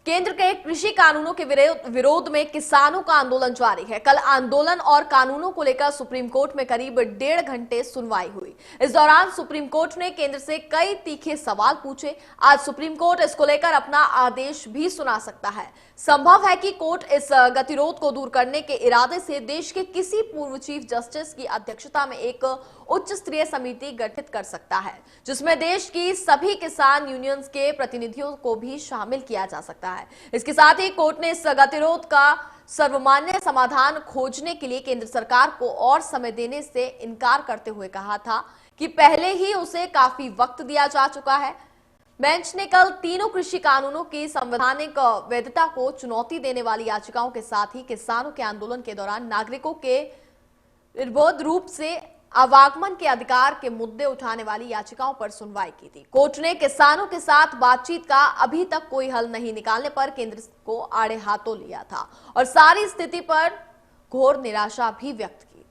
केंद्र के कृषि कानूनों के विरोध में किसानों का आंदोलन जारी है। कल आंदोलन और कानूनों को लेकर सुप्रीम कोर्ट में करीब 1.5 घंटे सुनवाई हुई। इस दौरान सुप्रीम कोर्ट ने केंद्र से कई तीखे सवाल पूछे। आज सुप्रीम कोर्ट इसको लेकर अपना आदेश भी सुना सकता है। संभव है कि कोर्ट इस गतिरोध को दूर करने के इरादे से देश के किसी पूर्व चीफ जस्टिस की अध्यक्षता में एक उच्च स्तरीय समिति गठित कर सकता है, जिसमें देश की सभी किसान यूनियंस के प्रतिनिधियों को भी शामिल किया जा सकता है। इसके साथ ही कोर्ट ने इस गतिरोध का सर्वमान्य समाधान खोजने के लिए केंद्र सरकार को और समय देने से इनकार करते हुए कहा था कि पहले ही उसे काफी वक्त दिया जा चुका है। बेंच ने कल तीनों कृषि कानूनों की संवैधानिक वैधता को चुनौती देने वाली याचिकाओं के साथ ही किसानों के आंदोलन के दौरान नागरिकों के निर्विरोध रूप से आवागमन के अधिकार के मुद्दे उठाने वाली याचिकाओं पर सुनवाई की थी। कोर्ट ने किसानों के साथ बातचीत का अभी तक कोई हल नहीं निकालने पर केंद्र को आड़े हाथों लिया था और सारी स्थिति पर घोर निराशा भी व्यक्त की।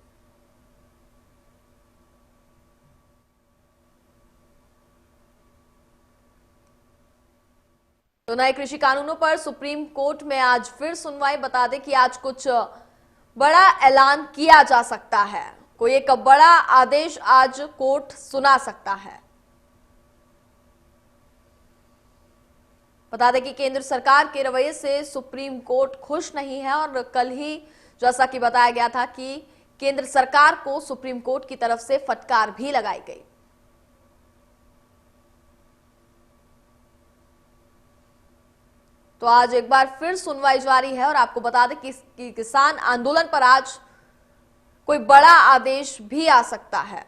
तो नए कृषि कानूनों पर सुप्रीम कोर्ट में आज फिर सुनवाई। बता दें कि आज कुछ बड़ा ऐलान किया जा सकता है। कोई एक बड़ा आदेश आज कोर्ट सुना सकता है। बता दें कि केंद्र सरकार के रवैये से सुप्रीम कोर्ट खुश नहीं है और कल ही जैसा कि बताया गया था कि केंद्र सरकार को सुप्रीम कोर्ट की तरफ से फटकार भी लगाई गई। तो आज एक बार फिर सुनवाई जारी है और आपको बता दें कि किसान आंदोलन पर आज कोई बड़ा आदेश भी आ सकता है।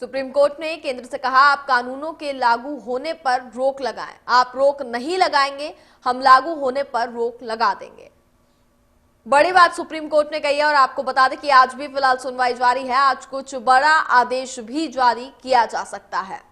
सुप्रीम कोर्ट ने केंद्र से कहा, आप कानूनों के लागू होने पर रोक लगाएं। आप रोक नहीं लगाएंगे, हम लागू होने पर रोक लगा देंगे। बड़ी बात सुप्रीम कोर्ट ने कही है और आपको बता दें कि आज भी फिलहाल सुनवाई जारी है। आज कुछ बड़ा आदेश भी जारी किया जा सकता है।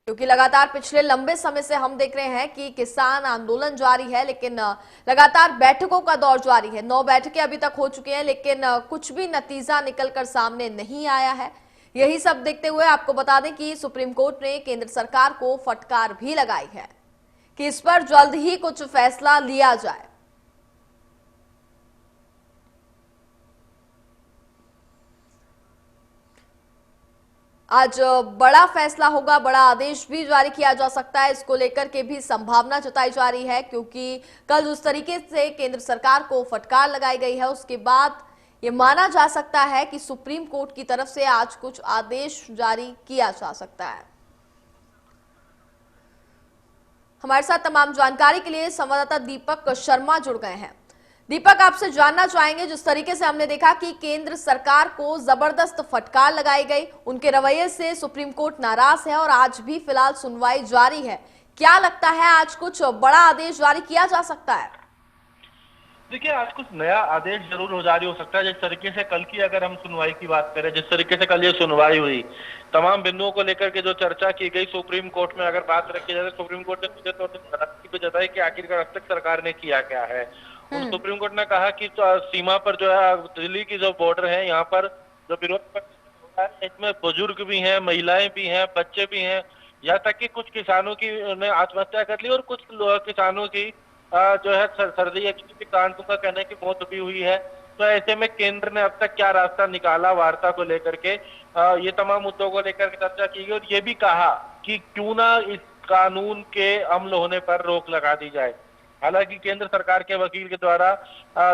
क्योंकि लगातार पिछले लंबे समय से हम देख रहे हैं कि किसान आंदोलन जारी है, लेकिन लगातार बैठकों का दौर जारी है। 9 बैठकें अभी तक हो चुकी हैं, लेकिन कुछ भी नतीजा निकलकर सामने नहीं आया है। यही सब देखते हुए आपको बता दें कि सुप्रीम कोर्ट ने केंद्र सरकार को फटकार भी लगाई है कि इस पर जल्द ही कुछ फैसला लिया जाए। आज बड़ा फैसला होगा, बड़ा आदेश भी जारी किया जा सकता है। इसको लेकर के भी संभावना जताई जा रही है, क्योंकि कल उस तरीके से केंद्र सरकार को फटकार लगाई गई है, उसके बाद ये माना जा सकता है कि सुप्रीम कोर्ट की तरफ से आज कुछ आदेश जारी किया जा सकता है। हमारे साथ तमाम जानकारी के लिए संवाददाता दीपक शर्मा जुड़ गए हैं। दीपक, आपसे जानना चाहेंगे, जिस तरीके से हमने देखा कि केंद्र सरकार को जबरदस्त फटकार लगाई गई, उनके रवैये से सुप्रीम कोर्ट नाराज है और आज भी फिलहाल सुनवाई जारी है। क्या लगता है आज कुछ बड़ा आदेश जारी किया जा सकता है? देखिए, आज कुछ नया आदेश जरूर जारी हो सकता है। जिस तरीके से कल की अगर हम सुनवाई की बात करें, जिस तरीके से कल ये सुनवाई हुई, तमाम बिंदुओं को लेकर के जो चर्चा की गई सुप्रीम कोर्ट में, अगर बात रखी जाए तो सुप्रीम कोर्ट ने सीधे तौर पर नाराजगी भी जताई कि आखिरकार अब तक सरकार ने किया क्या है। सुप्रीम कोर्ट ने कहा कि सीमा पर जो है दिल्ली की जो बॉर्डर है, यहाँ पर जो विरोध है इसमें बुजुर्ग भी हैं, महिलाएं भी हैं, बच्चे भी हैं, यहाँ तक कि कुछ किसानों की ने आत्महत्या कर ली और कुछ किसानों की जो है सर्दी या किसी भी कारण का कहने की मौत भी हुई है। तो ऐसे में केंद्र ने अब तक क्या रास्ता निकाला वार्ता को लेकर के, ये तमाम मुद्दों को लेकर के चर्चा की गई और ये भी कहा कि क्यों ना इस कानून के अमल होने पर रोक लगा दी जाए। हालांकि केंद्र सरकार के वकील के द्वारा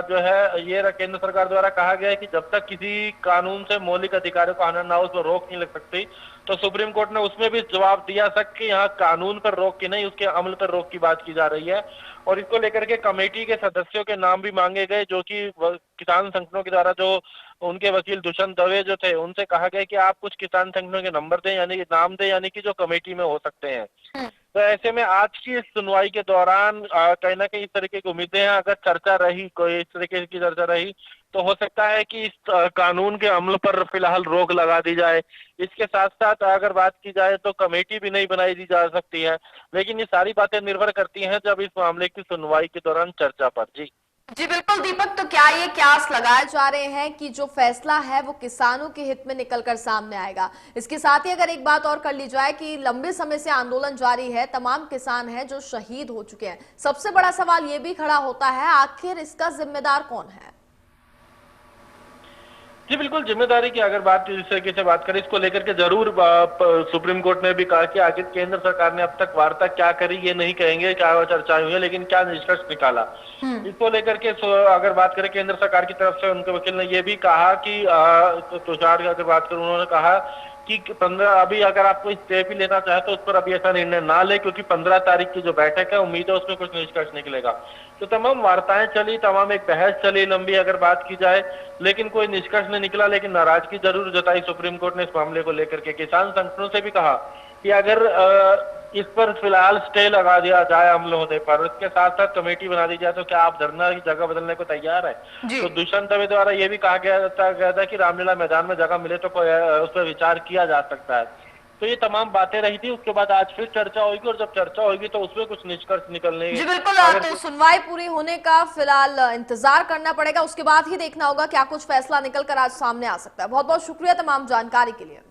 जो है ये केंद्र सरकार द्वारा कहा गया है कि जब तक किसी कानून से मौलिक अधिकारों को हनन ना हो, उस पर रोक नहीं लग सकती। तो सुप्रीम कोर्ट ने उसमें भी जवाब दिया सक कि यहाँ कानून पर रोक की नहीं, उसके अमल पर रोक की बात की जा रही है। और इसको लेकर के कमेटी के सदस्यों के नाम भी मांगे गए, जो कि किसान संगठनों के द्वारा जो उनके वकील दुष्यंत दवे जो थे, उनसे कहा गया कि आप कुछ किसान संगठनों के नंबर दें, यानी नाम दें, यानी कि जो कमेटी में हो सकते हैं। तो ऐसे में आज की इस सुनवाई के दौरान कहीं ना कहीं इस तरीके की उम्मीदें हैं, अगर चर्चा रही, कोई इस तरीके की चर्चा रही तो हो सकता है कि इस कानून के अमल पर फिलहाल रोक लगा दी जाए। इसके साथ साथ अगर बात की जाए तो कमेटी भी नहीं बनाई दी जा सकती है, लेकिन ये सारी बातें निर्भर करती हैं जब इस मामले की सुनवाई के दौरान चर्चा पर। जी जी बिल्कुल दीपक, तो क्या ये क्यास लगाए जा रहे हैं कि जो फैसला है वो किसानों के हित में निकलकर सामने आएगा? इसके साथ ही अगर एक बात और कर ली जाए कि लंबे समय से आंदोलन जारी है, तमाम किसान हैं जो शहीद हो चुके हैं, सबसे बड़ा सवाल ये भी खड़ा होता है आखिर इसका जिम्मेदार कौन है? जी बिल्कुल, जिम्मेदारी की अगर बात इस तरीके से बात करें, इसको लेकर के जरूर सुप्रीम कोर्ट ने भी कहा कि आखिर केंद्र सरकार ने अब तक वार्ता क्या करी ये नहीं कहेंगे, क्या चर्चाएं हुई है, लेकिन क्या निष्कर्ष निकाला इसको लेकर के अगर बात करें केंद्र सरकार की तरफ से उनके वकील ने ये भी कहा कि तुषार की अगर बात करूं, उन्होंने कहा कि 15 अभी अगर आप कोई स्टे भी लेना चाहे तो उस पर अभी ऐसा निर्णय ना ले, क्योंकि 15 तारीख की जो बैठक है उम्मीद है उसमें कुछ निष्कर्ष निकलेगा। तो तमाम वार्ताएं चली, तमाम एक बहस चली लंबी अगर बात की जाए, लेकिन कोई निष्कर्ष नहीं निकला। लेकिन नाराजगी जरूर जताई सुप्रीम कोर्ट ने इस मामले को लेकर के। किसान संगठनों से भी कहा कि अगर इस पर फिलहाल स्टे लगा दिया जाए अमल होने पर, उसके साथ साथ कमेटी बना दी जाए, तो क्या आप धरना की जगह बदलने को तैयार है? तो दुष्यंत दवे द्वारा ये भी कहा गया था कि रामलीला मैदान में जगह मिले तो उस पर विचार किया जा सकता है। तो ये तमाम बातें रही थी। उसके बाद आज फिर चर्चा होगी और जब चर्चा होगी तो उसमें कुछ निष्कर्ष निकलने। जी बिल्कुल, तो सुनवाई पूरी होने का फिलहाल इंतजार करना पड़ेगा, उसके बाद ही देखना होगा क्या कुछ फैसला निकलकर आज सामने आ सकता है। बहुत बहुत शुक्रिया तमाम जानकारी के लिए।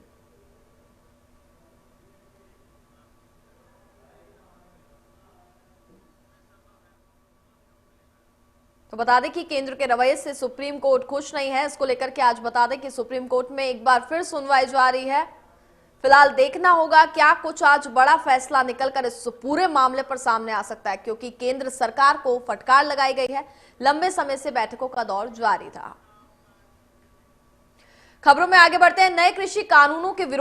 तो बता दें कि केंद्र के रवैये से सुप्रीम कोर्ट खुश नहीं है। इसको लेकर के आज बता दें कि सुप्रीम कोर्ट में एक बार फिर सुनवाई जारी है। फिलहाल देखना होगा क्या कुछ आज बड़ा फैसला निकलकर इस पूरे मामले पर सामने आ सकता है, क्योंकि केंद्र सरकार को फटकार लगाई गई है। लंबे समय से बैठकों का दौर जारी था। खबरों में आगे बढ़ते हैं। नए कृषि कानूनों के विरोध